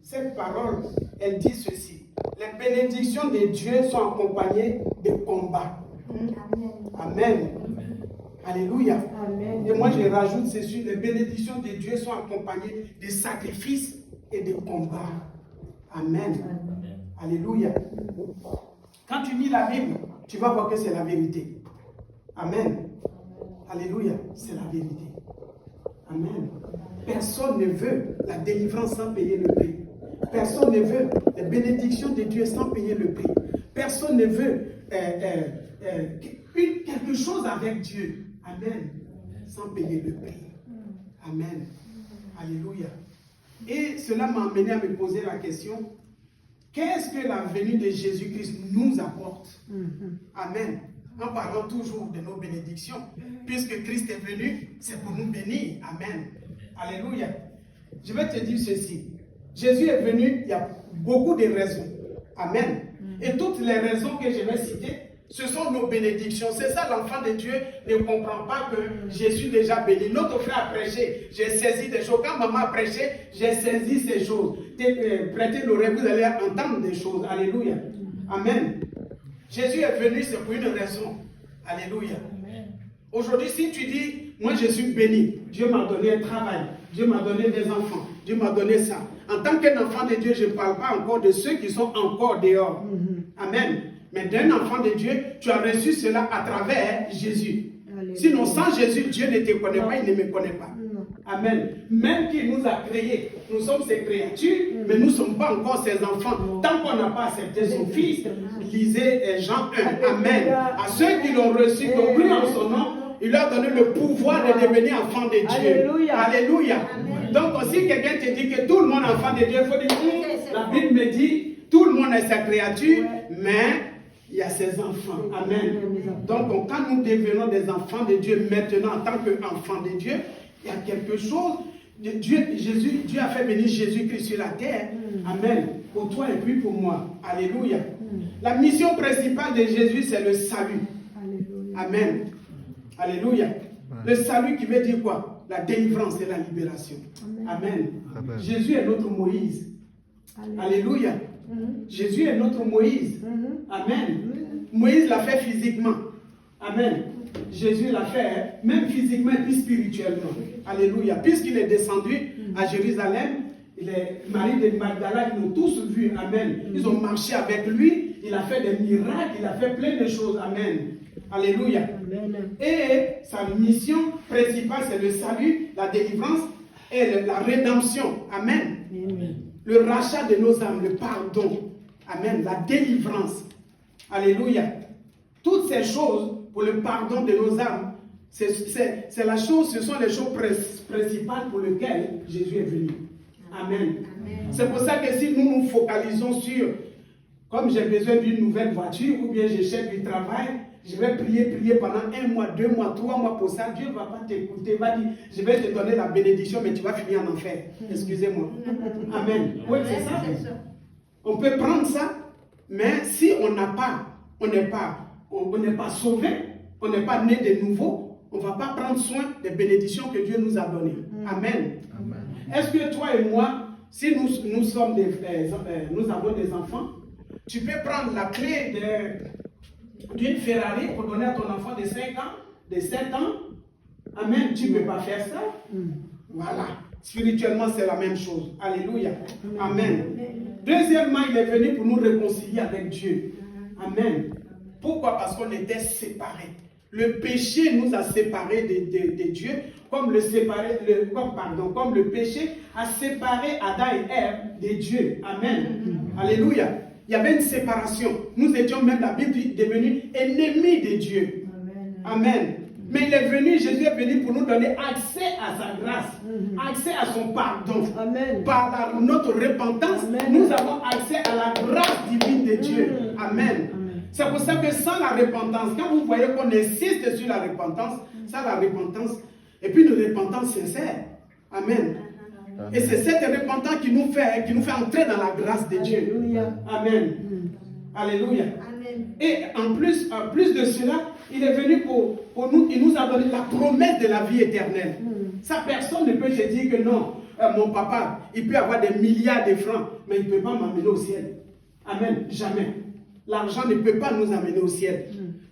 Cette parole, elle dit ceci. Les bénédictions de Dieu sont accompagnées de combats. Amen. Alléluia. Amen. Et moi, je rajoute ceci. Les bénédictions de Dieu sont accompagnées de sacrifices et de combats. Amen. Alléluia. Quand tu lis la Bible, tu vas voir que c'est la vérité. Amen. Alléluia. C'est la vérité. Amen. Personne ne veut la délivrance sans payer le prix. Personne ne veut les bénédictions de Dieu sans payer le prix. Personne ne veut quelque chose avec Dieu. Amen. Sans payer le prix. Amen. Alléluia. Et cela m'a amené à me poser la question, qu'est-ce que la venue de Jésus-Christ nous apporte? Amen. En parlant toujours de nos bénédictions. Puisque Christ est venu, c'est pour nous bénir. Amen. Alléluia. Je vais te dire ceci. Jésus est venu, il y a beaucoup de raisons. Amen. Et toutes les raisons que je vais citer, ce sont nos bénédictions. C'est ça, l'enfant de Dieu ne comprend pas que je suis déjà béni. Notre frère a prêché, j'ai saisi des choses. Quand maman a prêché, j'ai saisi ces choses. Prêtez l'oreille, vous allez entendre des choses. Alléluia. Amen. Jésus est venu, c'est pour une raison. Alléluia. Aujourd'hui, si tu dis, moi je suis béni, Dieu m'a donné un travail, Dieu m'a donné des enfants, Dieu m'a donné ça. En tant qu'un enfant de Dieu, je ne parle pas encore de ceux qui sont encore dehors. Amen. Mais d'un enfant de Dieu, tu as reçu cela à travers Jésus. Alléluia. Sinon, sans Jésus, Dieu ne te connaît pas, il ne me connaît pas. Amen. Même qu'il nous a créés, nous sommes ses créatures, mais nous ne sommes pas encore ses enfants. Tant qu'on n'a pas accepté son Fils, lisez Jean 1. Amen. À ceux qui l'ont reçu, qui ont cru en son nom, il leur a donné le pouvoir de devenir enfants de Dieu. Alléluia. Alléluia. Donc, si quelqu'un te dit que tout le monde est enfant de Dieu, il faut dire, la Bible me dit, tout le monde est sa créature, mais il y a ses enfants. Amen. Donc, quand nous devenons des enfants de Dieu maintenant, en tant qu'enfants de Dieu, il y a quelque chose. Dieu a fait venir Jésus-Christ sur la terre. Amen. Pour toi et puis pour moi. Alléluia. La mission principale de Jésus, c'est le salut. Amen. Alléluia. Le salut qui veut dire quoi? La délivrance et la libération. Amen. Amen. Jésus est notre Moïse. Alléluia. Jésus est notre Moïse. Amen. Moïse l'a fait physiquement. Amen. Jésus l'a fait même physiquement et puis spirituellement. Alléluia. Puisqu'il est descendu à Jérusalem, Marie de Magdala, ils l'ont tous vu. Amen. Ils ont marché avec lui. Il a fait des miracles. Il a fait plein de choses. Amen. Alléluia. Amen. Et sa mission principale, c'est le salut, la délivrance et la rédemption. Amen. Amen. Le rachat de nos âmes, le pardon. Amen. La délivrance. Alléluia. Toutes ces choses pour le pardon de nos âmes, c'est la chose, ce sont les choses principales pour lesquelles Jésus est venu. Amen. C'est pour ça que si nous nous focalisons sur, comme j'ai besoin d'une nouvelle voiture ou bien je cherche du travail, je vais prier pendant 1 mois, 2 mois, 3 mois pour ça. Dieu ne va pas t'écouter. Il va dire, je vais te donner la bénédiction, mais tu vas finir en enfer. Excusez-moi. Amen. Oui, c'est ça. On peut prendre ça, mais si on n'est pas sauvé, on n'est pas né de nouveau, on ne va pas prendre soin des bénédictions que Dieu nous a données. Amen. Amen. Est-ce que toi et moi, si nous avons des enfants, tu peux prendre la clé d'une Ferrari pour donner à ton enfant de 5 ans, de 7 ans? Amen. Tu ne peux pas faire ça. Voilà. Spirituellement, c'est la même chose. Alléluia. Amen. Deuxièmement, il est venu pour nous réconcilier avec Dieu. Amen. Pourquoi? Parce qu'on était séparés. Le péché nous a séparés de Dieu, comme le péché a séparé Adam et Ève de Dieu. Amen. Alléluia. Il y avait une séparation. Nous étions même, la Bible dit, devenus ennemis de Dieu. Amen. Mais il est venu, Jésus est venu pour nous donner accès à sa grâce, accès à son pardon. Amen. Par notre repentance, nous avons accès à la grâce divine de Dieu. Amen. C'est pour ça que sans la repentance, quand vous voyez qu'on insiste sur la repentance, sans la repentance, et puis une repentance sincère. Amen. Et c'est cette repentance qui nous fait entrer dans la grâce de Dieu. Amen. Alléluia. Et en plus de cela, il est venu pour nous, il nous a donné la promesse de la vie éternelle. Ça, personne ne peut te dire que non, mon papa, il peut avoir des milliards de francs, mais il ne peut pas m'amener au ciel. Amen. Jamais. L'argent ne peut pas nous amener au ciel.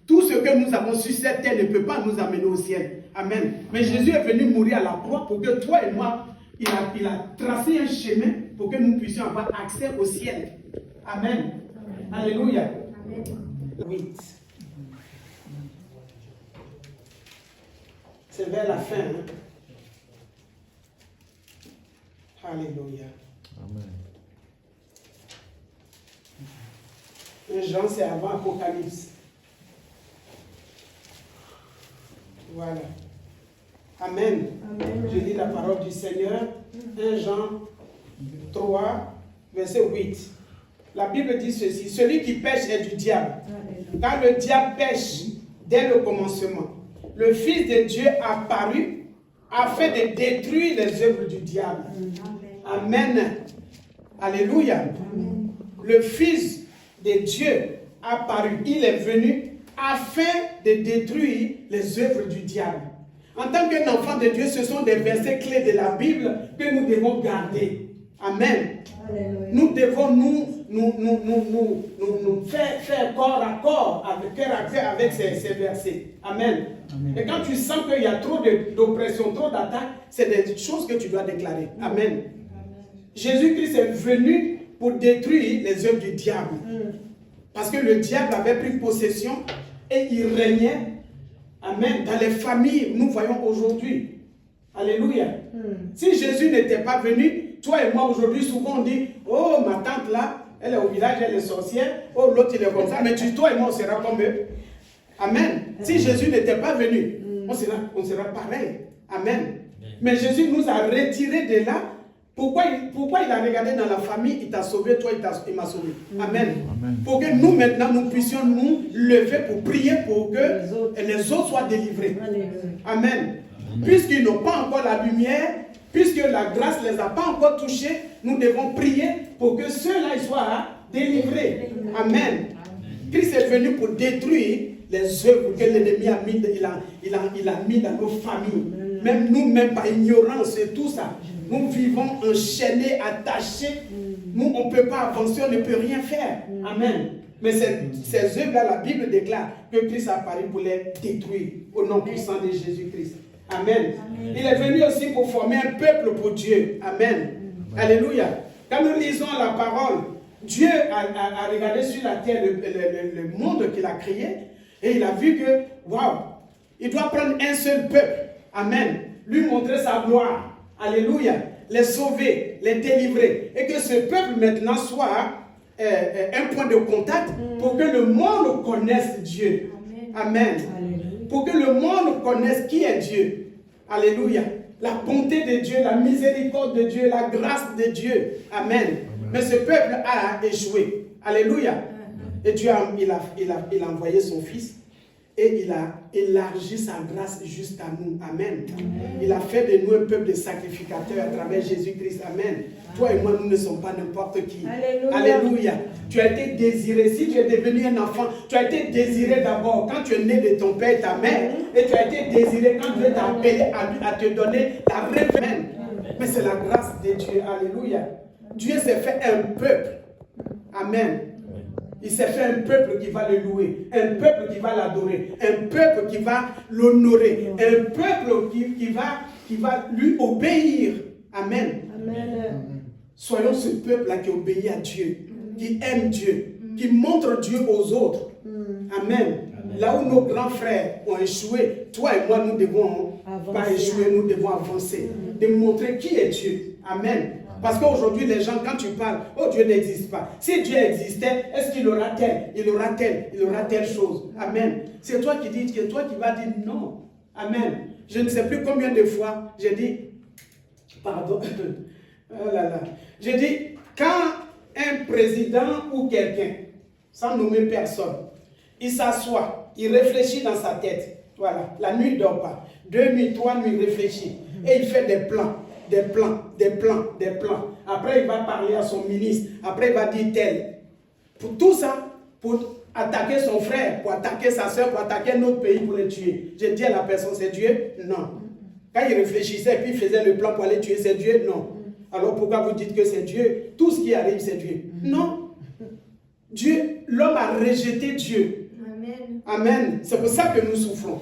Tout ce que nous avons sur cette terre ne peut pas nous amener au ciel. Amen. Mais Jésus est venu mourir à la croix pour que toi et moi, il a tracé un chemin pour que nous puissions avoir accès au ciel. Amen. Alléluia. 8. C'est vers la fin. Hein? Alléluia. Amen. Jean, c'est avant Apocalypse. Voilà. Amen. Amen. Je lis la parole du Seigneur. 1 Jean 3, verset 8. La Bible dit ceci. Celui qui pêche est du diable. Car le diable pêche dès le commencement. Le Fils de Dieu apparu afin de détruire les œuvres du diable. Amen. Alléluia. Amen. Le Fils de Dieu apparu. Il est venu afin de détruire les œuvres du diable. En tant qu'enfant de Dieu, ce sont des versets clés de la Bible que nous devons garder. Amen. Alléluia. Nous devons nous faire corps à corps, cœur à cœur avec ces versets. Amen. Amen. Et quand tu sens qu'il y a trop d'oppression, trop d'attaques, c'est des choses que tu dois déclarer. Amen. Amen. Jésus-Christ est venu pour détruire les œuvres du diable. Parce que le diable avait pris possession et il régnait. Amen. Dans les familles, nous voyons aujourd'hui. Alléluia. Si Jésus n'était pas venu, toi et moi aujourd'hui, souvent on dit, oh ma tante là, elle est au village, elle est sorcière. Oh l'autre il est comme ça. Mais toi et moi on sera comme eux. Amen. Si Jésus n'était pas venu, on sera pareil. Amen. Mais Jésus nous a retirés de là. Pourquoi il a regardé dans la famille, il t'a sauvé, toi il m'a sauvé. Amen. Amen. Pour que nous maintenant nous puissions nous lever pour prier pour que les autres soient délivrés. Amen. Puisqu'ils n'ont pas encore la lumière, puisque la grâce ne les a pas encore touchés, nous devons prier pour que ceux-là soient délivrés. Amen. Christ est venu pour détruire les œuvres que l'ennemi a mis, il a mis dans nos familles. Même nous, même par ignorance et tout ça. Nous vivons enchaînés, attachés. Nous, on ne peut pas avancer, on ne peut rien faire. Amen. Mais ces œuvres-là, la Bible déclare que Christ a apparu pour les détruire au nom puissant de Jésus-Christ. Amen. Amen. Il est venu aussi pour former un peuple pour Dieu. Amen. Alléluia. Quand nous lisons la parole, Dieu a regardé sur la terre le monde qu'il a créé et il a vu que, waouh, il doit prendre un seul peuple. Amen. Lui montrer sa gloire. Alléluia. Les sauver, les délivrer. Et que ce peuple maintenant soit un point de contact pour que le monde connaisse Dieu. Amen. Amen. Pour que le monde connaisse qui est Dieu. Alléluia. La bonté de Dieu, la miséricorde de Dieu, la grâce de Dieu. Amen. Amen. Mais ce peuple a échoué. Alléluia. Amen. Et Dieu il a envoyé son fils. Et il a élargi sa grâce jusqu'à nous. Amen. Amen. Il a fait de nous un peuple de sacrificateurs à travers Jésus-Christ. Amen. Toi et moi, nous ne sommes pas n'importe qui. Alléluia. Alléluia. Tu as été désiré. Si tu es devenu un enfant, tu as été désiré d'abord quand tu es né de ton père et ta mère. Et tu as été désiré quand Dieu t'a appelé à te donner la révélation. Mais c'est la grâce de Dieu. Alléluia. Dieu s'est fait un peuple. Amen. Il s'est fait un peuple qui va le louer, un peuple qui va l'adorer, un peuple qui va l'honorer, un peuple qui va lui obéir. Amen. Amen. Soyons ce peuple-là qui obéit à Dieu, qui aime Dieu, qui montre Dieu aux autres. Amen. Là où nos grands frères ont échoué, toi et moi, nous devons pas échouer, nous devons avancer, de montrer qui est Dieu. Amen. Parce qu'aujourd'hui, les gens, quand tu parles, oh Dieu n'existe pas. Si Dieu existait, est-ce qu'il aura tel, il aura telle chose. Amen. C'est toi qui dis, c'est toi qui vas dire non. Amen. Je ne sais plus combien de fois j'ai dit, pardon, oh là là. J'ai dit, quand un président ou quelqu'un, sans nommer personne, il s'assoit, il réfléchit dans sa tête. Voilà, la nuit il ne dort pas. 2 nuits, 3 nuits, il réfléchit. Et il fait des plans. Des plans. Après, il va parler à son ministre. Après, il va dire tel. Pour tout ça, pour attaquer son frère, pour attaquer sa soeur, pour attaquer notre pays, pour le tuer. Je dis à la personne, c'est Dieu? Non. Quand il réfléchissait et puis il faisait le plan pour aller tuer, c'est Dieu? Non. Alors pourquoi vous dites que c'est Dieu? Tout ce qui arrive, c'est Dieu. Non. Dieu, l'homme a rejeté Dieu. Amen. Amen. C'est pour ça que nous souffrons.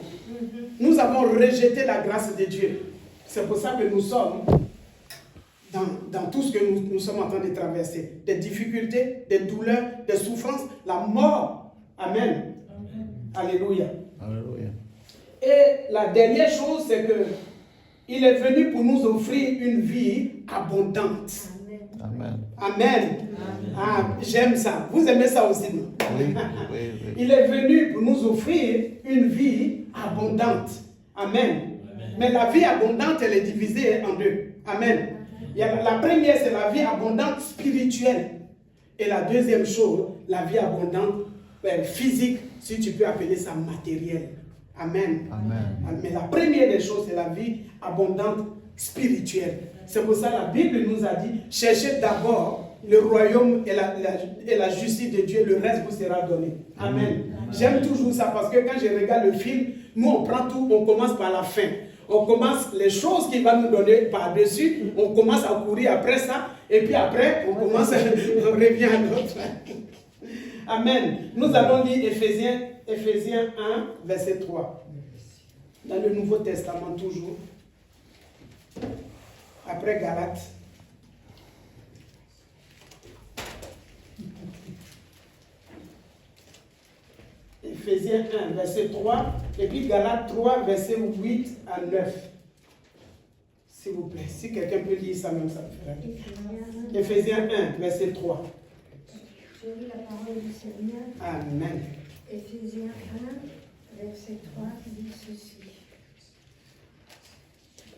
Nous avons rejeté la grâce de Dieu. C'est pour ça que nous sommes dans tout ce que nous sommes en train de traverser. Des difficultés, des douleurs, des souffrances, la mort. Amen. Amen. Alléluia. Alléluia. Et la dernière chose, c'est que il est venu pour nous offrir une vie abondante. Amen. Amen. Ah, j'aime ça. Vous aimez ça aussi, non? Oui, oui, oui. Il est venu pour nous offrir une vie abondante. Amen. Mais la vie abondante, elle est divisée en deux. Amen. La première, c'est la vie abondante spirituelle. Et la deuxième chose, la vie abondante physique, si tu peux appeler ça matérielle. Amen. Amen. Mais la première des choses, c'est la vie abondante spirituelle. C'est pour ça que la Bible nous a dit, cherchez d'abord le royaume et la justice de Dieu, le reste vous sera donné. Amen. Amen. J'aime toujours ça parce que quand je regarde le film, nous on prend tout, on commence par la fin. On commence les choses qu'il va nous donner par-dessus, on commence à courir après ça, et puis après, on commence, on revient à l'autre. Amen. Nous allons lire Éphésiens 1, verset 3. Dans le Nouveau Testament toujours. Après Galates. Éphésiens 1, verset 3. Et puis Galates 3, verset 8 à 9. S'il vous plaît. Si quelqu'un peut lire ça même, ça me ferait. Éphésiens 1, verset 3. Je lis la parole du Seigneur. Amen. Éphésiens 1, verset 3, dit ceci.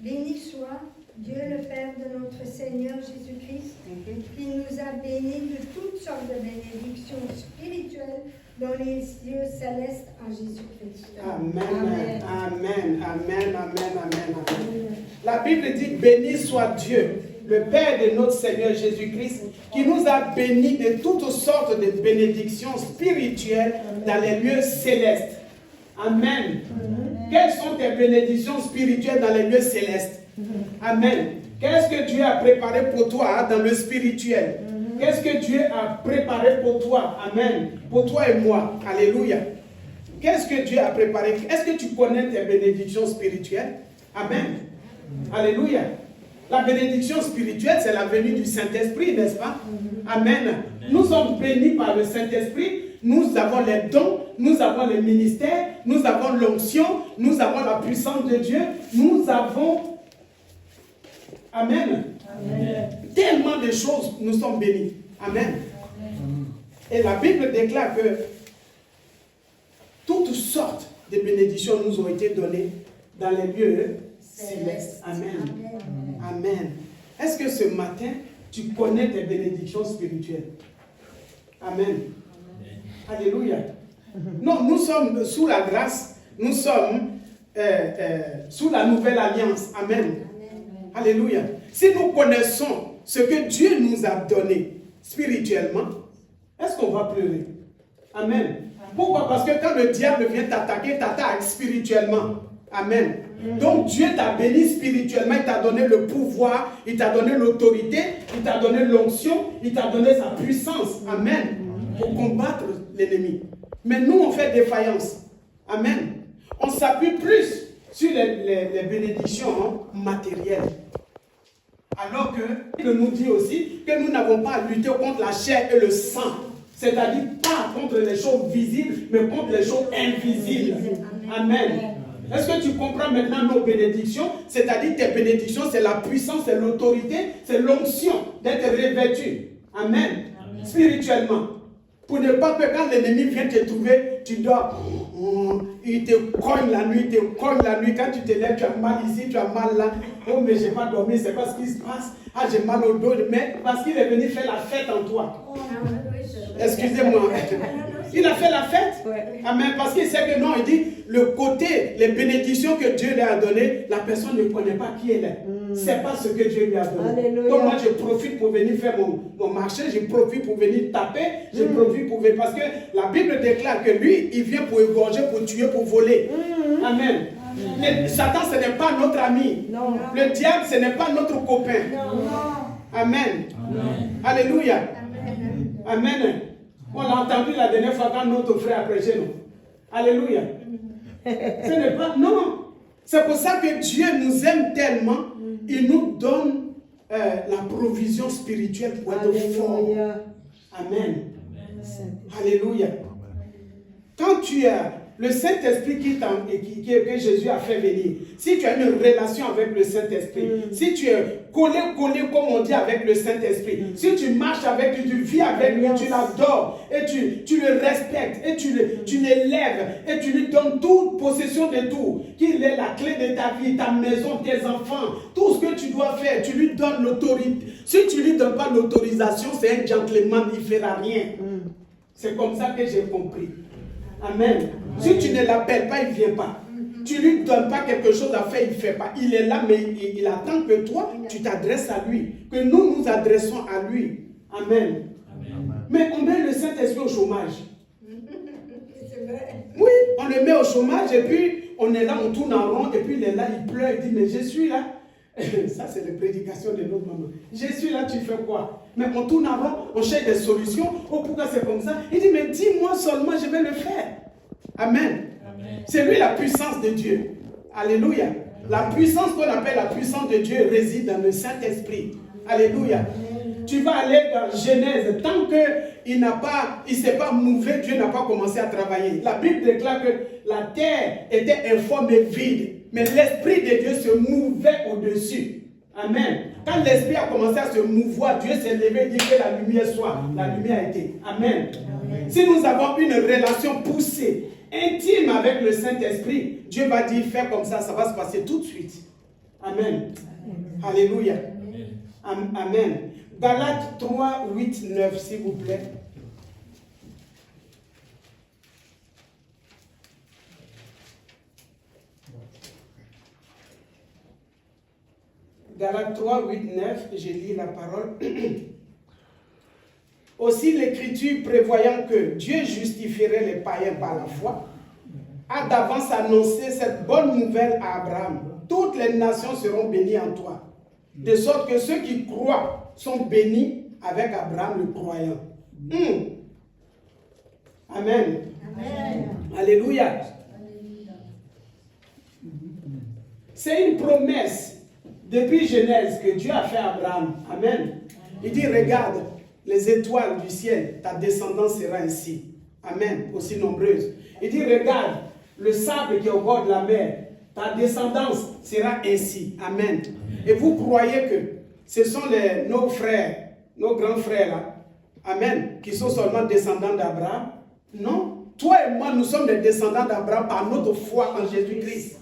Béni soit Dieu le Père de notre Seigneur Jésus-Christ, qui nous a bénis de toutes sortes de bénédictions spirituelles dans les cieux célestes en Jésus-Christ. Amen. Amen. Amen. Amen. Amen. Amen. La Bible dit, béni soit Dieu, le Père de notre Seigneur Jésus-Christ, qui nous a bénis de toutes sortes de bénédictions spirituelles dans les lieux célestes. Amen. Quelles sont tes bénédictions spirituelles dans les lieux célestes? Amen. Qu'est-ce que Dieu a préparé pour toi dans le spirituel? Qu'est-ce que Dieu a préparé pour toi? Amen. Pour toi et moi. Alléluia. Qu'est-ce que Dieu a préparé? Est-ce que tu connais tes bénédictions spirituelles? Amen. Alléluia. La bénédiction spirituelle, c'est la venue du Saint-Esprit, n'est-ce pas? Amen. Nous sommes bénis par le Saint-Esprit. Nous avons les dons, nous avons les ministères, nous avons l'onction, nous avons la puissance de Dieu, nous avons... Amen. Amen. Tellement de choses, nous sommes bénis. Amen. Amen. Et la Bible déclare que toutes sortes de bénédictions nous ont été données dans les lieux célestes. Amen. Amen. Amen. Est-ce que ce matin, tu connais tes bénédictions spirituelles? Amen. Alléluia. Non, nous sommes sous la grâce, nous sommes sous la nouvelle alliance. Amen. Alléluia. Si nous connaissons ce que Dieu nous a donné spirituellement, est-ce qu'on va pleurer? Amen. Pourquoi? Parce que quand le diable vient t'attaquer, t'attaque spirituellement. Amen. Donc Dieu t'a béni spirituellement, il t'a donné le pouvoir, il t'a donné l'autorité, il t'a donné l'onction, il t'a donné sa puissance. Amen. Pour combattre l'ennemi. Mais nous, on fait défaillance. Amen. On s'appuie plus sur les bénédictions matérielles. Alors que nous dit aussi que nous n'avons pas à lutter contre la chair et le sang. C'est-à-dire pas contre les choses visibles, mais contre les choses invisibles. Amen. Est-ce que tu comprends maintenant nos bénédictions? C'est-à-dire tes bénédictions, c'est la puissance, c'est l'autorité, c'est l'onction d'être revêtu. Amen. Spirituellement. Pour ne pas que quand l'ennemi vient te trouver, tu dois... il te cogne la nuit, Quand tu te lèves, tu as mal ici, tu as mal là. Oh, mais je n'ai pas dormi, c'est pas ce qui se passe. Ah, j'ai mal au dos. Mais parce qu'il est venu faire la fête en toi. Excusez-moi. Il a fait la fête. Amen. Parce qu'il sait que non, il dit, le côté, les bénédictions que Dieu lui a données, la personne ne connaît pas qui elle est. C'est pas ce que Dieu lui a donné. Alléluia. Donc moi, je profite pour venir faire mon marché, je profite pour venir taper, je profite pour venir... Parce que la Bible déclare que lui, il vient pour égorger, pour tuer, pour voler. Amen. Satan, ce n'est pas notre ami. Non. Le diable, ce n'est pas notre copain. Non. Amen. Alléluia. Amen. On l'a entendu la dernière fois quand notre frère a prêché, non? Alléluia. Ce n'est pas... Non. C'est pour ça que Dieu nous aime tellement. Il nous donne la provision spirituelle pour être fort. Amen. Alléluia. Quand tu as le Saint-Esprit que Jésus a fait venir, si tu as une relation avec le Saint-Esprit, si tu es collé, comme on dit, avec le Saint-Esprit, si tu marches avec lui, tu vis avec lui, tu l'adores, et tu le respectes, et tu l'élèves, et tu lui donnes toute possession de tout, qu'il ait la clé de ta vie, ta maison, tes enfants, tout ce que tu dois faire, tu lui donnes l'autorité. Si tu ne lui donnes pas l'autorisation, c'est un gentleman, il ne fera rien. C'est comme ça que j'ai compris. Amen. Si tu ne l'appelles pas, il ne vient pas. Tu ne lui donnes pas quelque chose à faire, il ne fait pas. Il est là, mais il attend que toi, tu t'adresses à lui. Que nous nous adressons à lui. Amen. Mais on met le Saint-Esprit au chômage. C'est vrai. Oui, on le met au chômage et puis on est là, on tourne en rond et puis il est là, il pleure, il dit, mais je suis là. Ça, c'est la prédication de notre maman. Je suis là, tu fais quoi? Mais on tourne en rond, on cherche des solutions. Oh, pourquoi c'est comme ça? Il dit, mais dis-moi seulement, je vais le faire. Amen. C'est lui la puissance de Dieu. Alléluia. La puissance qu'on appelle la puissance de Dieu réside dans le Saint-Esprit. Alléluia. Tu vas aller dans Genèse. Tant qu'il ne s'est pas mouvé, Dieu n'a pas commencé à travailler. La Bible déclare que la terre était informe et vide. Mais l'Esprit de Dieu se mouvait au-dessus. Amen. Quand l'Esprit a commencé à se mouvoir, Dieu s'est levé et dit que la lumière soit. La lumière a été. Amen. Si nous avons une relation poussée, intime avec le Saint-Esprit, Dieu va dire, fais comme ça va se passer tout de suite. Amen. Alléluia. Amen. Galates 3, 8, 9, s'il vous plaît. Galates 3, 8, 9, je lis la parole. Aussi l'Écriture prévoyant que Dieu justifierait les païens par la foi, a d'avance annoncé cette bonne nouvelle à Abraham. Toutes les nations seront bénies en toi. De sorte que ceux qui croient sont bénis avec Abraham le croyant. Amen. Amen. Alléluia. C'est une promesse depuis Genèse que Dieu a fait à Abraham. Amen. Il dit, regarde les étoiles du ciel, ta descendance sera ainsi. Amen. Aussi nombreuse. Il dit, regarde le sable qui est au bord de la mer, ta descendance sera ainsi. Amen. Et vous croyez que ce sont nos frères, nos grands frères là, amen, qui sont seulement descendants d'Abraham? Non. Toi et moi, nous sommes des descendants d'Abraham par notre foi en Jésus-Christ.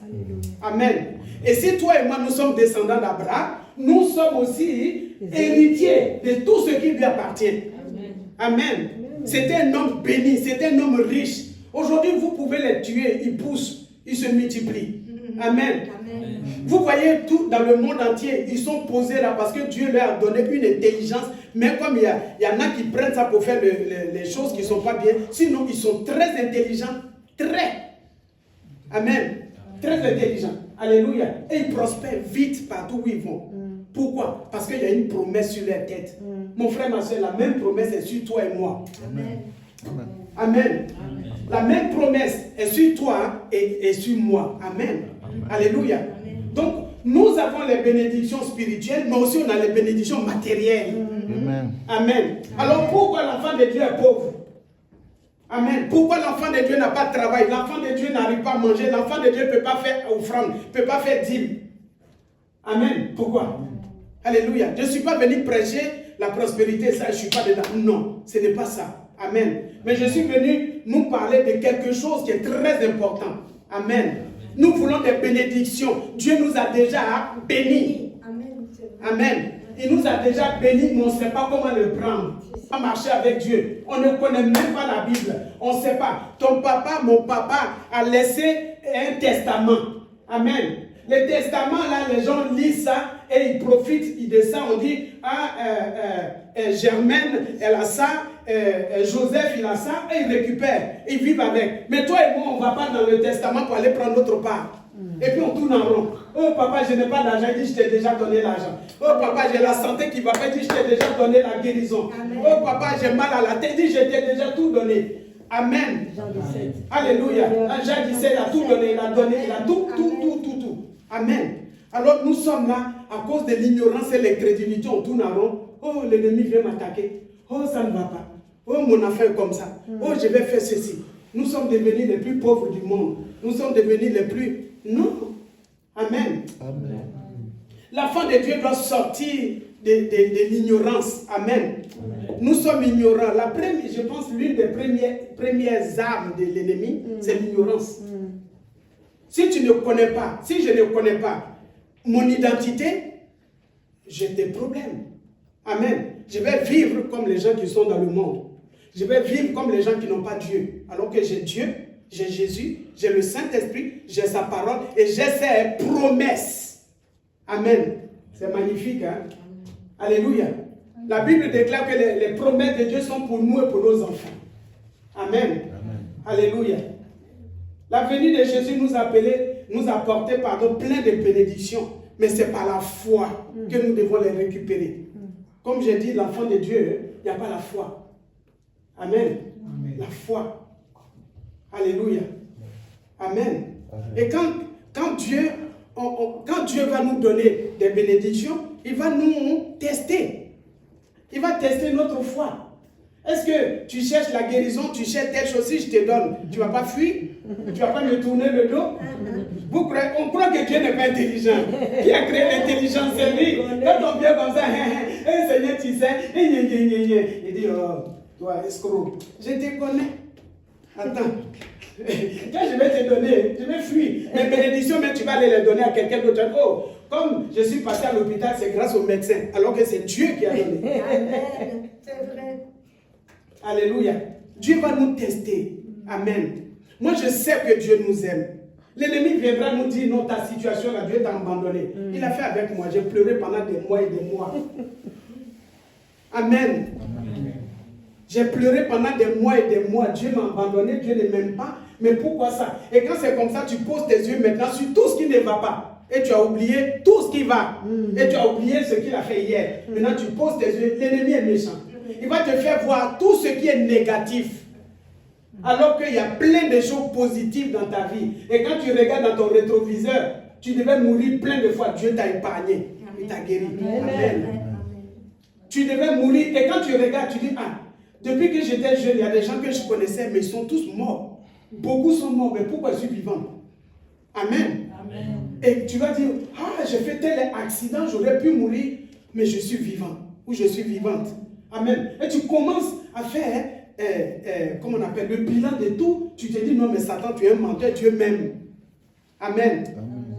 Amen. Et si toi et moi, nous sommes descendants d'Abraham, nous sommes aussi héritiers de tout ce qui lui appartient. Amen. C'était un homme béni, c'était un homme riche. Aujourd'hui, vous pouvez les tuer, ils poussent, ils se multiplient. Amen. Vous voyez tout dans le monde entier, ils sont posés là parce que Dieu leur a donné une intelligence. Mais comme il y en a qui prennent ça pour faire les choses qui ne sont pas bien, sinon ils sont très intelligents. Très. Amen. Très intelligents. Alléluia. Et ils prospèrent vite partout où ils vont. Pourquoi? Parce qu'il y a une promesse sur leur tête. Mon frère, ma soeur, la même promesse est sur toi et moi. Amen. Amen. La même promesse est sur toi et sur moi. Amen. Alléluia. Donc, nous avons les bénédictions spirituelles, mais aussi on a les bénédictions matérielles. Amen. Amen. Alors, pourquoi l'enfant de Dieu est pauvre? Amen. Pourquoi l'enfant de Dieu n'a pas de travail? L'enfant de Dieu n'arrive pas à manger. L'enfant de Dieu ne peut pas faire offrande, ne peut pas faire dîme. Amen. Pourquoi? Alléluia. Je ne suis pas venu prêcher la prospérité, ça, je ne suis pas dedans. Non, ce n'est pas ça. Amen. Mais je suis venu nous parler de quelque chose qui est très important. Amen. Nous voulons des bénédictions. Dieu nous a déjà bénis. Amen. Il nous a déjà bénis, mais on ne sait pas comment le prendre. On marcher avec Dieu. On ne connaît même pas la Bible. On ne sait pas. Ton papa, mon papa, a laissé un testament. Amen. Le testament, là, les gens lisent ça et ils profitent. Ils descendent. On dit, Germaine, elle a ça. Joseph, il a ça. Et ils récupèrent. Ils vivent avec. Mais toi et moi, on ne va pas dans le testament pour aller prendre notre part. Et puis on tourne en rond. Oh papa, je n'ai pas d'argent. Il dit, je t'ai déjà donné l'argent. Oh papa, j'ai la santé qui va pas. Il dit, je t'ai déjà donné la guérison. Amen. Oh papa, j'ai mal à la tête. Il dit, je t'ai déjà tout donné. Amen. Alléluia. Dans Jacques 17, il a tout donné. Il a donné. Il a tout. Amen. Alors nous sommes là à cause de l'ignorance et l'incrédulité. On tourne en rond. Oh, l'ennemi vient m'attaquer. Oh, ça ne va pas. Oh, mon affaire est comme ça. Oh, je vais faire ceci. Nous sommes devenus les plus pauvres du monde. Nous sommes devenus les plus... Non. Amen. Amen. L'enfant de Dieu doit sortir de l'ignorance. Amen. Nous sommes ignorants. Je pense l'une des premières armes de l'ennemi, c'est l'ignorance. Si tu ne connais pas, si je ne connais pas mon identité, j'ai des problèmes. Amen. Je vais vivre comme les gens qui sont dans le monde. Je vais vivre comme les gens qui n'ont pas Dieu. Alors que j'ai Dieu, j'ai Jésus, j'ai le Saint-Esprit, j'ai sa parole et j'ai ses promesses. Amen. C'est magnifique, hein? Alléluia. La Bible déclare que les promesses de Dieu sont pour nous et pour nos enfants. Amen. Alléluia. La venue de Jésus nous a apporté plein de bénédictions. Mais c'est par la foi que nous devons les récupérer. Comme j'ai dit, l'enfant de Dieu, il n'y a pas la foi. Amen. La foi. Alléluia. Amen. Et quand Dieu va nous donner des bénédictions, il va nous tester. Il va tester notre foi. Est-ce que tu cherches la guérison, tu cherches telle chose, si je te donne, tu ne vas pas fuir? Tu ne vas pas me tourner le dos? On croit que Dieu n'est pas intelligent. Qui a créé l'intelligence? C'est lui. Quand on vient comme ça, Seigneur, tu sais, il dit, oh, toi, escroc, je te connais. Attends. Quand je vais te donner, je vais fuir. Mes bénédictions, mais tu vas aller les donner à quelqu'un d'autre. Oh, comme je suis passé à l'hôpital, c'est grâce au médecin, alors que c'est Dieu qui a donné. Amen. C'est vrai. Alléluia. Dieu va nous tester. Amen. Moi, je sais que Dieu nous aime. L'ennemi viendra nous dire, non, ta situation, là, Dieu t'a abandonné. Il a fait avec moi. J'ai pleuré pendant des mois et des mois. Amen. J'ai pleuré pendant des mois et des mois. Dieu m'a abandonné, Dieu ne m'aime pas. Mais pourquoi ça? Et quand c'est comme ça, tu poses tes yeux maintenant sur tout ce qui ne va pas. Et tu as oublié tout ce qui va. Et tu as oublié ce qu'il a fait hier. Maintenant, tu poses tes yeux. L'ennemi est méchant. Il va te faire voir tout ce qui est négatif. Alors qu'il y a plein de choses positives dans ta vie. Et quand tu regardes dans ton rétroviseur, tu devais mourir plein de fois. Dieu t'a épargné. Il t'a guéri. Amen. Tu devais mourir. Et quand tu regardes, tu dis, ah, depuis que j'étais jeune, il y a des gens que je connaissais, mais ils sont tous morts. Beaucoup sont morts, mais pourquoi je suis vivant? Amen. Et tu vas dire, ah, j'ai fait tel accident, j'aurais pu mourir, mais je suis vivant. Ou je suis vivante. Amen. Et tu commences à faire, comment on appelle, le bilan de tout. Tu te dis, non, mais Satan, tu es un menteur, Dieu m'aime. Amen.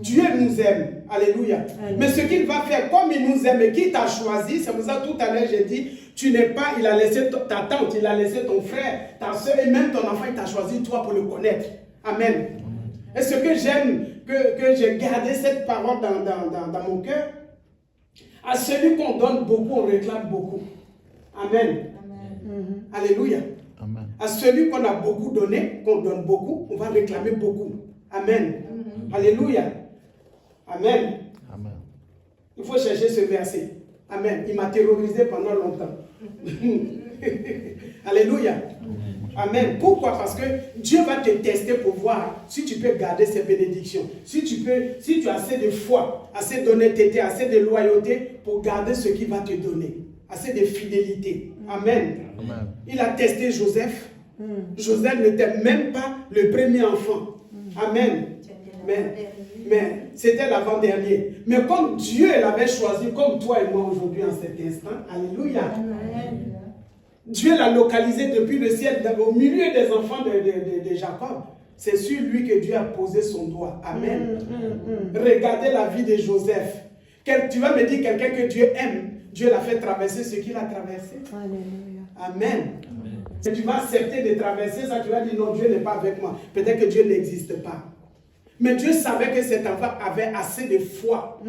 Dieu nous aime. Alléluia. Amen. Mais ce qu'il va faire, comme il nous aime et qu'il t'a choisi, c'est pour ça tout à l'heure j'ai dit, tu n'es pas, il a laissé ta tante, il a laissé ton frère, ta soeur et même ton enfant, il t'a choisi toi pour le connaître. Amen. Et ce que j'aime, que j'ai gardé cette parole dans mon cœur, à celui qu'on donne beaucoup, on réclame beaucoup. Amen. Alléluia. Amen. À celui qu'on a beaucoup donné, qu'on donne beaucoup, on va réclamer beaucoup. Amen. Alléluia. Amen. Amen. Il faut chercher ce verset. Amen. Il m'a terrorisé pendant longtemps. Alléluia. Amen. Pourquoi? Parce que Dieu va te tester pour voir si tu peux garder ses bénédictions. Si tu as assez de foi, assez d'honnêteté, assez de loyauté pour garder ce qu'il va te donner. Assez de fidélité. Amen. Amen. Il a testé Joseph. Joseph n'était même pas le premier enfant. Amen. Mais c'était l'avant-dernier. Mais comme Dieu l'avait choisi, comme toi et moi aujourd'hui en cet instant, alléluia. Amen. Dieu l'a localisé depuis le ciel, au milieu des enfants de Jacob. C'est sur lui que Dieu a posé son doigt. Amen. Regardez la vie de Joseph. Tu vas me dire quelqu'un que Dieu aime. Dieu l'a fait traverser ce qu'il a traversé. Alléluia. Amen. Et tu vas accepter de traverser ça, tu vas dire non, Dieu n'est pas avec moi. Peut-être que Dieu n'existe pas. Mais Dieu savait que cet enfant avait assez de foi.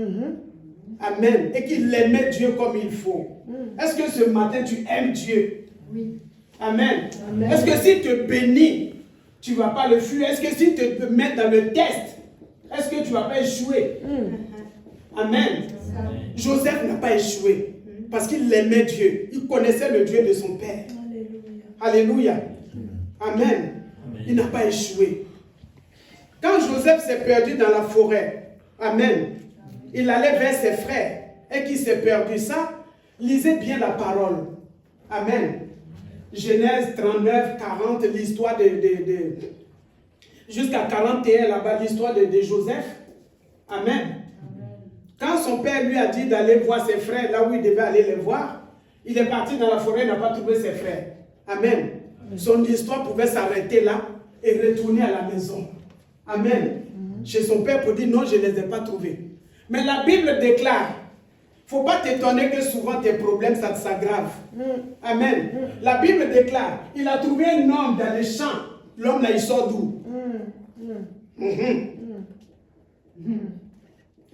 Amen. Et qu'il aimait Dieu comme il faut. Est-ce que ce matin tu aimes Dieu? Oui. Amen. Est-ce que s'il te bénit, tu ne vas pas le fuir? Est-ce que s'il te met dans le test, Est-ce que tu ne vas pas échouer? Amen. Joseph n'a pas échoué parce qu'il aimait Dieu. Il connaissait le Dieu de son père. Alléluia. Amen. Il n'a pas échoué. Quand Joseph s'est perdu dans la forêt, amen, il allait vers ses frères et qu'il s'est perdu. Ça, lisez bien la parole. Amen. Genèse 39, 40, l'histoire jusqu'à 41 là-bas, l'histoire de Joseph. Amen. Quand son père lui a dit d'aller voir ses frères là où il devait aller les voir, il est parti dans la forêt, il n'a pas trouvé ses frères. Amen. Son histoire pouvait s'arrêter là et retourner à la maison. Amen. Chez son père pour dire non, je ne les ai pas trouvés. Mais la Bible déclare, il ne faut pas t'étonner que souvent tes problèmes ça s'aggrave. Amen. La Bible déclare, il a trouvé un homme dans les champs. L'homme là, il sort d'où?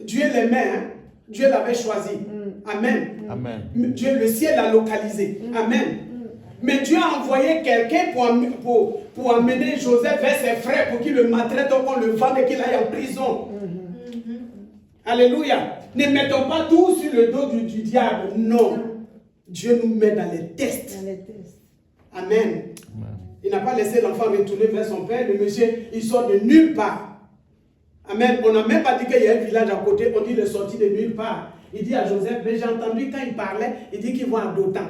Dieu l'aimait, hein? Dieu l'avait choisi. Amen. Amen. Dieu, le ciel l'a localisé. Amen. Mais Dieu a envoyé quelqu'un pour amener Joseph vers ses frères pour qu'il le maltraite, qu'on le vende et qu'il aille en prison. Alléluia. Ne mettons pas tout sur le dos du diable. Non. Dieu nous met dans les tests. Amen. Il n'a pas laissé l'enfant retourner vers son père. Le monsieur, il sort de nulle part. Amen. On n'a même pas dit qu'il y a un village à côté. On dit qu'il est sorti de nulle part. Il dit à Joseph, mais j'ai entendu quand il parlait, il dit qu'il va en Dothan.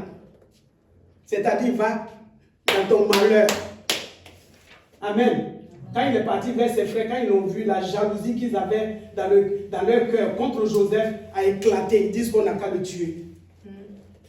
C'est-à-dire, va dans ton malheur. Amen. Quand il est parti vers ses frères, quand ils ont vu la jalousie qu'ils avaient dans leur cœur contre Joseph a éclaté, ils disent qu'on n'a qu'à le tuer.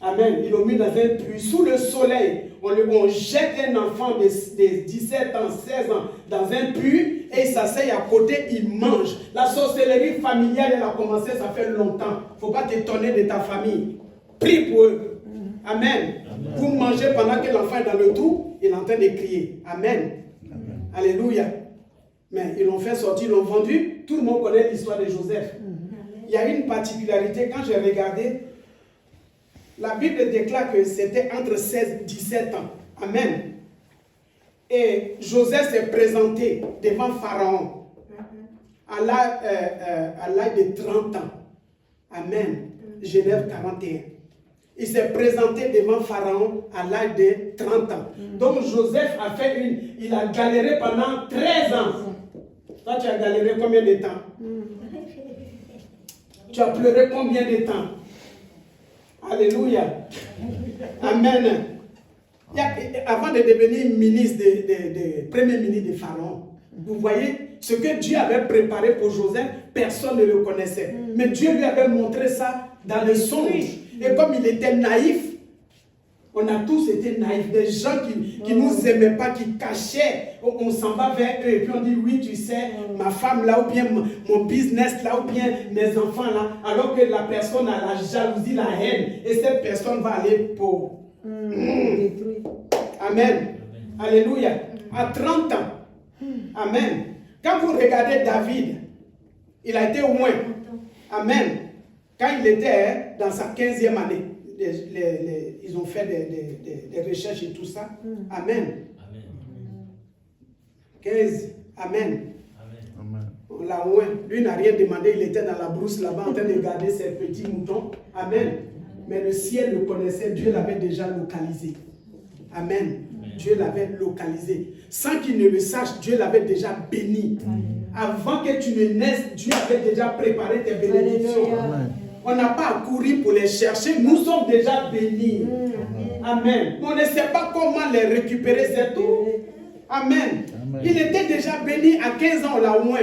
Amen. Ils l'ont mis dans un puits, sous le soleil. On jette un enfant de 17 ans, 16 ans dans un puits et il s'asseye à côté, il mange. La sorcellerie familiale, elle a commencé, ça fait longtemps. Il ne faut pas t'étonner de ta famille. Prie pour eux. Amen. Vous mangez pendant que l'enfant est dans le trou, il est en train de crier. Amen. Amen. Alléluia. Mais ils l'ont fait sortir, ils l'ont vendu. Tout le monde connaît l'histoire de Joseph. Il y a une particularité, quand j'ai regardé, la Bible déclare que c'était entre 16 et 17 ans. Amen. Et Joseph s'est présenté devant Pharaon à l'âge de 30 ans. Amen. Genèse 41. Il s'est présenté devant Pharaon à l'âge de 30 ans. Donc Joseph a fait il a galéré pendant 13 ans. Toi, tu as galéré combien de temps? Tu as pleuré combien de temps? Alléluia. Amen. Avant de devenir ministre, premier ministre de Pharaon, vous voyez, ce que Dieu avait préparé pour Joseph, personne ne le connaissait. Mais Dieu lui avait montré ça dans le songe. Et comme il était naïf, on a tous été naïfs, des gens qui ne nous aimaient pas, qui cachaient, on s'en va vers eux et puis on dit oui, tu sais, ma femme là, ou bien mon business là, ou bien mes enfants là, alors que la personne a la jalousie, la haine, et cette personne va aller pour... Amen. Alléluia. À 30 ans. Amen. Quand vous regardez David, il a été au moins. Amen. Quand il était dans sa 15e année, ils ont fait des recherches et tout ça. Amen. 15. Amen. On l'a loin. Lui n'a rien demandé. Il était dans la brousse là-bas en train de garder ses petits moutons. Amen. Mais le ciel le connaissait. Dieu l'avait déjà localisé. Amen. Dieu l'avait localisé. Sans qu'il ne le sache, Dieu l'avait déjà béni. Avant que tu ne naisses, Dieu avait déjà préparé tes bénédictions. On n'a pas à courir pour les chercher. Nous sommes déjà bénis. Amen. On ne sait pas comment les récupérer, c'est tout. Amen. Il était déjà béni à 15 ans, là au moins.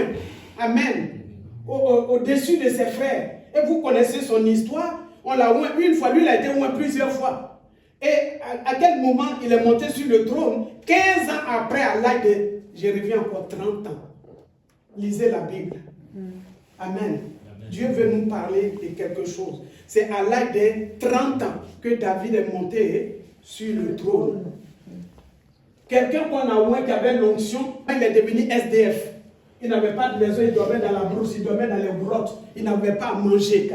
Amen. Au-dessus de ses frères. Et vous connaissez son histoire. On l'a oint une fois, lui il a été oint plusieurs fois. Et à quel moment il est monté sur le trône? 15 ans après, à l'âge de, je reviens encore 30 ans. Lisez la Bible. Amen. Dieu veut nous parler de quelque chose. C'est à l'âge de 30 ans que David est monté sur le trône. Quelqu'un qu'on a oint qui avait l'onction, il est devenu SDF. Il n'avait pas de maison, il dormait dans la brousse, il dormait dans les grottes. Il n'avait pas à manger.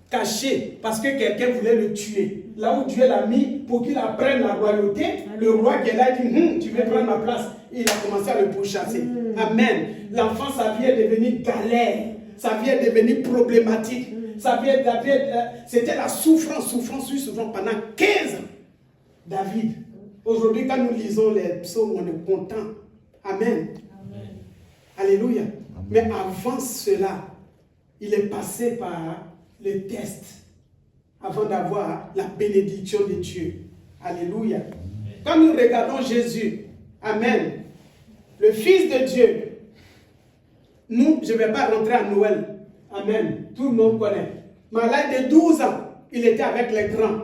Caché, parce que quelqu'un voulait le tuer. Là où Dieu l'a mis pour qu'il apprenne la royauté, le roi qui est là dit, tu veux prendre ma place. il a commencé à le pourchasser. Amen. L'enfant, sa vie est devenue galère. Sa vie est devenue problématique. C'était la souffrance pendant 15 ans. David. Aujourd'hui, quand nous lisons les psaumes, on est content. Amen. Alléluia. Mais avant cela, il est passé par le test avant d'avoir la bénédiction de Dieu. Alléluia. Quand nous regardons Jésus, Amen, le Fils de Dieu, je ne vais pas rentrer à Noël. Amen. Tout le monde connaît. Mais à l'âge de 12 ans, il était avec les grands.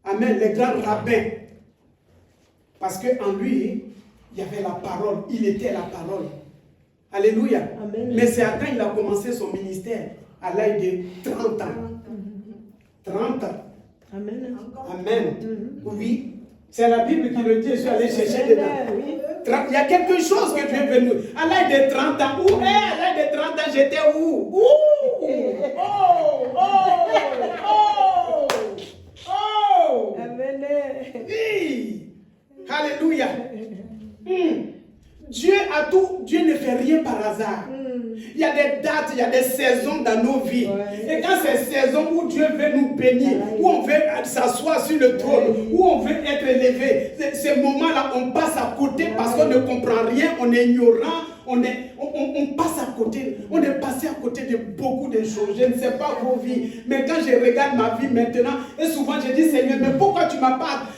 Amen. Les grands rabbins. Parce qu'en lui, il y avait la parole. Il était la parole. Alléluia. Amen. Mais c'est quand il a commencé son ministère, à l'âge de 30 ans. 30 ans. Amen. Amen. Oui. C'est la Bible qui le dit. Je suis allé chercher dedans. Il y a quelque chose que Dieu veut nous. À l'âge de 30 ans. Où est? À l'âge de 30 ans, j'étais où? Oh! Amen. Oui. Alléluia. Dieu a tout. Dieu ne fait rien par hasard. Il y a des dates, il y a des saisons dans nos vies. Et quand ces saisons où Dieu veut nous bénir, où on veut s'asseoir sur le trône, où on veut être élevé, ces moments-là, on passe à côté parce qu'on ne comprend rien, on est ignorant, on passe à côté. On est passé à côté de beaucoup de choses. Je ne sais pas vos vies, mais quand je regarde ma vie maintenant, et souvent je dis, Seigneur, mais pourquoi tu ne m'as pas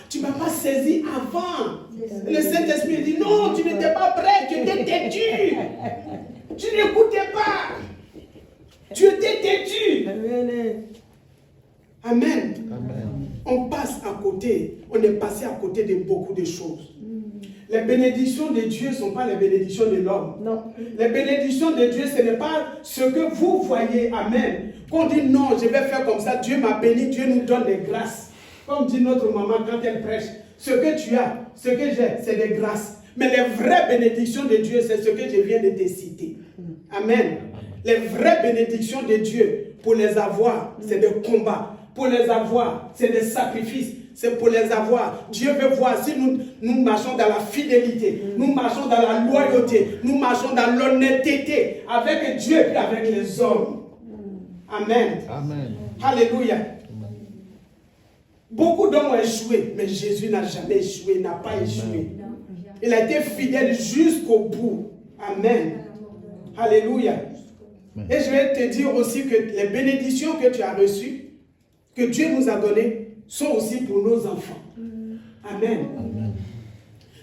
saisi avant? Le Saint-Esprit dit, non, tu n'étais pas prêt, tu étais têtu. Tu n'écoutais pas. Tu étais têtu. Amen. Amen. On passe à côté. On est passé à côté de beaucoup de choses. Les bénédictions de Dieu ne sont pas les bénédictions de l'homme. Non. Les bénédictions de Dieu, ce n'est pas ce que vous voyez. Amen. Qu'on dit non, je vais faire comme ça. Dieu m'a béni. Dieu nous donne des grâces. Comme dit notre maman quand elle prêche. Ce que tu as, ce que j'ai, c'est des grâces. Mais les vraies bénédictions de Dieu, c'est ce que je viens de te citer. Amen. Les vraies bénédictions de Dieu, pour les avoir, c'est des combats. Pour les avoir, c'est des sacrifices. C'est pour les avoir. Dieu veut voir si nous marchons dans la fidélité, nous marchons dans la loyauté, nous marchons dans l'honnêteté avec Dieu et avec les hommes. Amen. Amen. Alléluia. Beaucoup d'hommes ont échoué, mais Jésus n'a jamais échoué, n'a pas échoué. Il a été fidèle jusqu'au bout. Amen. Alléluia. Et je vais te dire aussi que les bénédictions que tu as reçues, que Dieu nous a données, sont aussi pour nos enfants. Amen.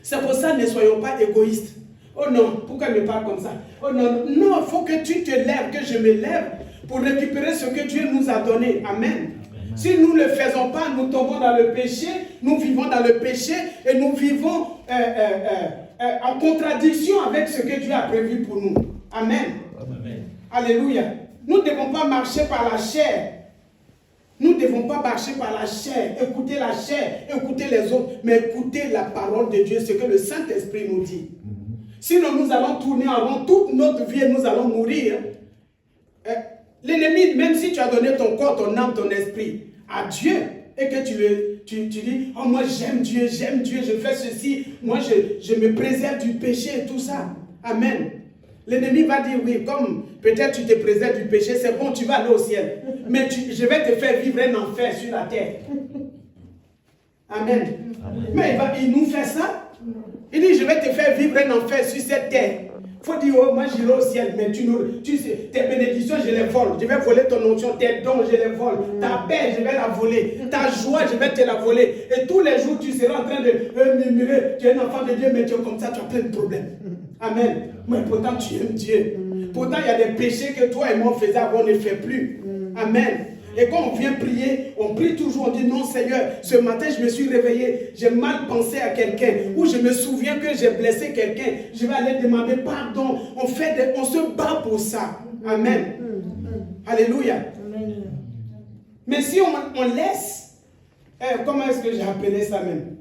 C'est pour ça, ne soyons pas égoïstes. Oh non, pourquoi il me parle comme ça? Oh non, non, il faut que tu te lèves, que je me lève pour récupérer ce que Dieu nous a donné. Amen. Si nous ne le faisons pas, nous tombons dans le péché, nous vivons dans le péché et nous vivons en contradiction avec ce que Dieu a prévu pour nous. Amen. Amen. Alléluia. Nous ne devons pas marcher par la chair. Nous ne devons pas marcher par la chair, écouter la chair, écouter les autres, mais écouter la parole de Dieu, ce que le Saint-Esprit nous dit. Sinon, nous allons tourner en rond toute notre vie et nous allons mourir. L'ennemi, même si tu as donné ton corps, ton âme, ton esprit à Dieu, et que tu dis, oh moi j'aime Dieu, je fais ceci, moi je me préserve du péché et tout ça. Amen. L'ennemi va dire, oui, comme peut-être tu te préserves du péché, c'est bon, tu vas aller au ciel. Mais je vais te faire vivre un enfer sur la terre. Amen. Amen. Mais il nous fait ça. Il dit, je vais te faire vivre un enfer sur cette terre. Il faut dire, oh, moi j'irai au ciel, mais tu sais, tes bénédictions, je les vole. Je vais voler ton onction, tes dons, je les vole. Ta paix, je vais la voler. Ta joie, je vais te la voler. Et tous les jours, tu seras en train de murmurer. Tu es un enfant de Dieu, mais tu es comme ça, tu as plein de problèmes. Amen. Mais pourtant, tu aimes Dieu. Pourtant, il y a des péchés que toi et moi faisions avant, on ne fait plus. Amen. Et quand on vient prier, on prie toujours, on dit non Seigneur, ce matin je me suis réveillé, j'ai mal pensé à quelqu'un, ou je me souviens que j'ai blessé quelqu'un, je vais aller demander pardon. On se bat pour ça. Amen. Alléluia. Mais si on laisse, comment est-ce que j'ai appelé ça même?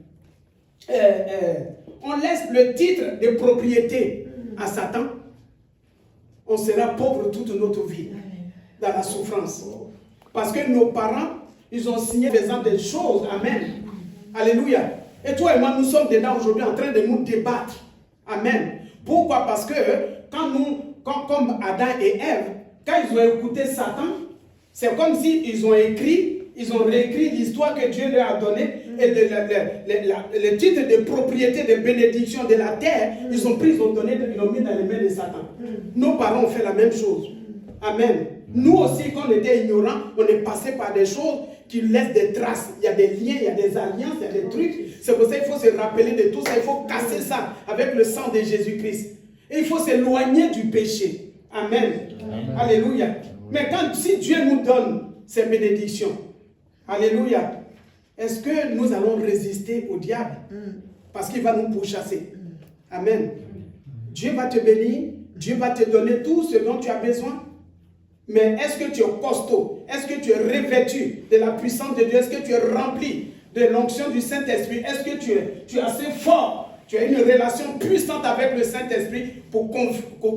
On laisse le titre de propriété à Satan, on sera pauvre toute notre vie, dans la souffrance. Parce que nos parents, ils ont signé faisant des choses. Amen. Alléluia. Et toi et moi, nous sommes dedans aujourd'hui en train de nous débattre. Amen. Pourquoi? Parce que comme Adam et Ève, quand ils ont écouté Satan, c'est comme s'ils ont réécrit l'histoire que Dieu leur a donnée et le titre de propriété, de bénédiction de la terre, ils ont mis dans les mains de Satan. Nos parents ont fait la même chose. Amen. Nous aussi, quand on était ignorants, on est passé par des choses qui laissent des traces. Il y a des liens, il y a des alliances, il y a des trucs. C'est pour ça qu'il faut se rappeler de tout ça. Il faut casser ça avec le sang de Jésus-Christ. Et il faut s'éloigner du péché. Amen. Amen. Alléluia. Mais si Dieu nous donne ces bénédictions, alléluia, est-ce que nous allons résister au diable? Parce qu'il va nous pourchasser. Amen. Dieu va te bénir. Dieu va te donner tout ce dont tu as besoin. Mais est-ce que tu es costaud? Est-ce que tu es revêtu de la puissance de Dieu? Est-ce que tu es rempli de l'onction du Saint-Esprit? Est-ce que tu es assez fort? Tu as une relation puissante avec le Saint-Esprit pour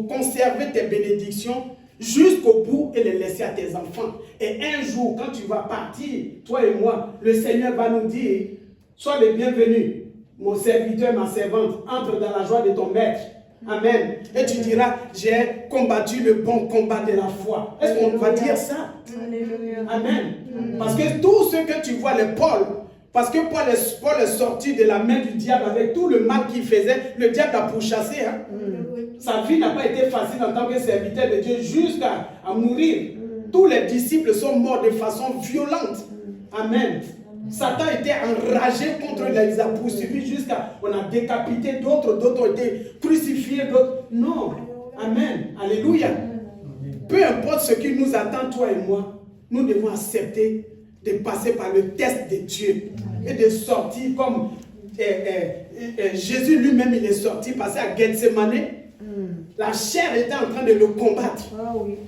conserver tes bénédictions jusqu'au bout et les laisser à tes enfants. Et un jour, quand tu vas partir, toi et moi, le Seigneur va nous dire, sois le bienvenu, mon serviteur, ma servante, entre dans la joie de ton maître. Amen. Et tu diras, j'ai combattu le bon combat de la foi. Est-ce qu'on va dire ça? Alléluia. Amen. Parce que tout ce que tu vois, parce que Paul est sorti de la main du diable avec tout le mal qu'il faisait, le diable a pourchassé. Hein? Sa vie n'a pas été facile en tant que serviteur de Dieu jusqu'à mourir. Tous les disciples sont morts de façon violente. Amen. Satan était enragé contre lui, il a poursuivi jusqu'à, on a décapité d'autres ont été crucifiés, d'autres. Non. Amen. Alléluia. Peu importe ce qui nous attend, toi et moi, nous devons accepter de passer par le test de Dieu et de sortir comme Jésus lui-même, il est sorti, passé à Gethsemane. La chair était en train de le combattre.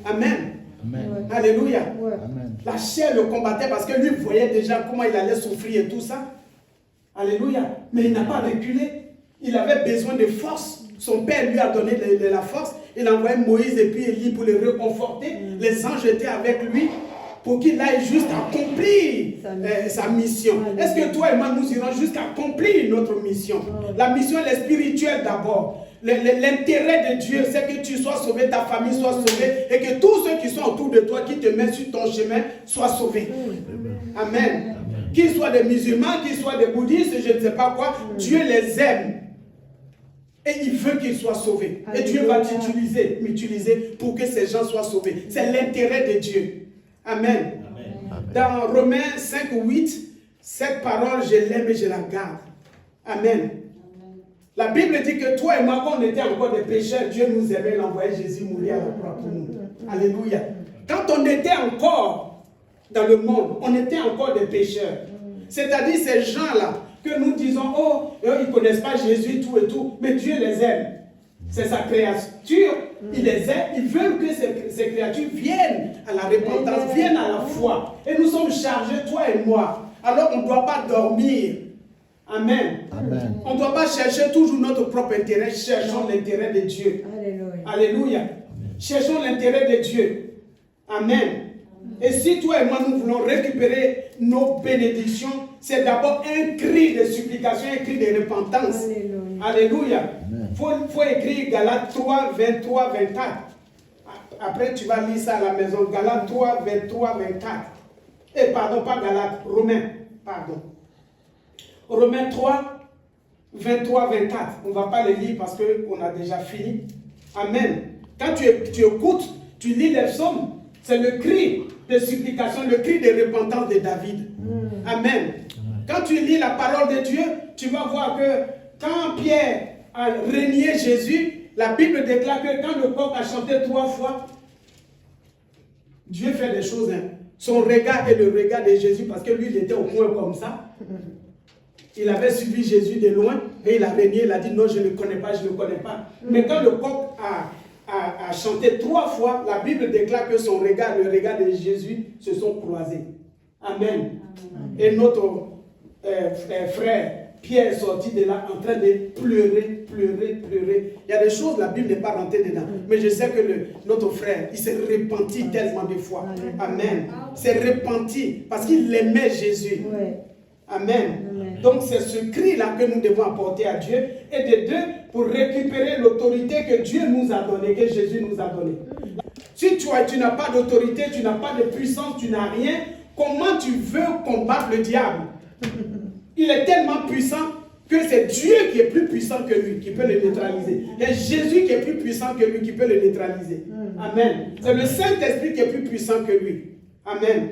Amen. Amen. Alléluia. Amen. La chair le combattait parce que lui voyait déjà comment il allait souffrir et tout ça. Alléluia. Mais il n'a pas reculé. Il avait besoin de force. Son père lui a donné de la force. Il a envoyé Moïse et puis Élie pour le réconforter. Les anges étaient avec lui pour qu'il aille juste accomplir sa mission. Est-ce que toi et moi nous irons jusqu'à accomplir notre mission? La mission elle est spirituelle d'abord. L'intérêt de Dieu, c'est que tu sois sauvé, ta famille soit sauvée et que tous ceux qui sont autour de toi, qui te mettent sur ton chemin, soient sauvés. Amen. Qu'ils soient des musulmans, qu'ils soient des bouddhistes, je ne sais pas quoi, Dieu les aime. Et il veut qu'ils soient sauvés. Et Dieu va m'utiliser pour que ces gens soient sauvés. C'est l'intérêt de Dieu. Amen. Dans Romains 5, 8, cette parole, je l'aime et je la garde. Amen. La Bible dit que toi et moi, quand on était encore des pécheurs, Dieu nous aimait, il envoyait Jésus mourir à la croix pour nous. Alléluia. Quand on était encore dans le monde, on était encore des pécheurs. C'est-à-dire ces gens-là que nous disons, oh, ils ne connaissent pas Jésus, tout et tout, mais Dieu les aime. C'est sa créature, il les aime, il veut que ces créatures viennent à la repentance, viennent à la foi. Et nous sommes chargés, toi et moi. Alors on ne doit pas dormir. Amen. Amen. On ne doit pas chercher toujours notre propre intérêt. Cherchons l'intérêt de Dieu. Alléluia. Alléluia. Cherchons l'intérêt de Dieu. Amen. Et si toi et moi nous voulons récupérer nos bénédictions, c'est d'abord un cri de supplication, un cri de repentance. Alléluia. Il faut écrire Galates 3, 23, 24. Après tu vas lire ça à la maison. Galates 3, 23, 24. Pardon, pas Galates, Romains. Pardon. Romains 3, 23, 24. On ne va pas les lire parce qu'on a déjà fini. Amen. Quand tu écoutes, tu lis les psaumes, c'est le cri de supplication, le cri de repentance de David. Amen. Quand tu lis la parole de Dieu, tu vas voir que quand Pierre a renié Jésus, la Bible déclare que quand le coq a chanté 3 fois, Dieu fait des choses. Hein. Son regard est le regard de Jésus parce que lui, il était au point comme ça. Il avait suivi Jésus de loin et il a renié, il a dit non, je ne connais pas, je ne connais pas. Mais quand le coq a chanté 3 fois, la Bible déclare que son regard, le regard de Jésus se sont croisés. Amen. Et notre frère Pierre est sorti de là en train de pleurer. Il y a des choses, la Bible n'est pas rentrée dedans. Mais je sais que notre frère, il s'est repenti tellement de fois. Amen. Il s'est repenti parce qu'il aimait Jésus. Amen. Donc c'est ce cri-là que nous devons apporter à Dieu. Et de deux, pour récupérer l'autorité que Dieu nous a donnée, que Jésus nous a donnée. Si tu n'as pas d'autorité, tu n'as pas de puissance, tu n'as rien, comment tu veux combattre le diable? Il est tellement puissant que c'est Dieu qui est plus puissant que lui, qui peut le neutraliser. Et Jésus qui est plus puissant que lui, qui peut le neutraliser. Amen. C'est le Saint-Esprit qui est plus puissant que lui. Amen.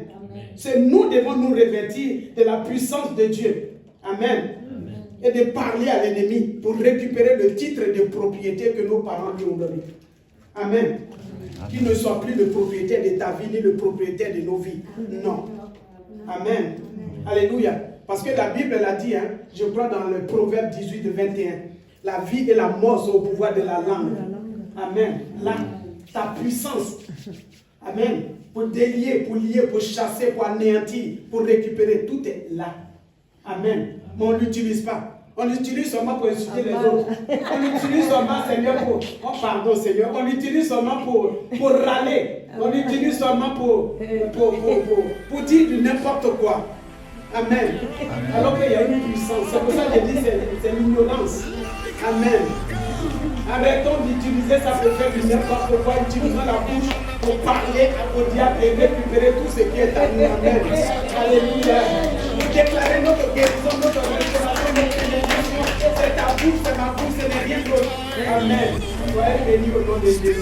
C'est nous devons nous revêtir de la puissance de Dieu. Amen. Et de parler à l'ennemi pour récupérer le titre de propriété que nos parents lui ont donné. Amen. Qui ne soit plus le propriétaire de ta vie, ni le propriétaire de nos vies. Non. Amen. Alléluia. Parce que la Bible l'a dit, hein, je crois dans le Proverbe 18 de 21, la vie et la mort sont au pouvoir de la langue. Amen. Là, ta puissance. Amen. Pour délier, pour lier, pour chasser, pour anéantir, pour récupérer, tout est là. Amen. Mais on ne l'utilise pas. On l'utilise seulement pour insulter les autres. On l'utilise seulement, Seigneur, pour... Oh, pardon, Seigneur. On l'utilise seulement pour râler. On l'utilise seulement pour dire du n'importe quoi. Amen. Alors qu'il y a une puissance. C'est pour ça que je dis c'est l'ignorance. Amen. Arrêtons d'utiliser ça pour faire du n'importe quoi. Utilisons la bouche pour parler au diable et récupérer tout ce qui est à nous. Amen. Alléluia. Déclarer notre guérison, notre restauration, notre bénédiction. C'est ta bouche, c'est ma bouche, ce n'est rien d'autre. Amen. Soyez bénis au nom de Jésus.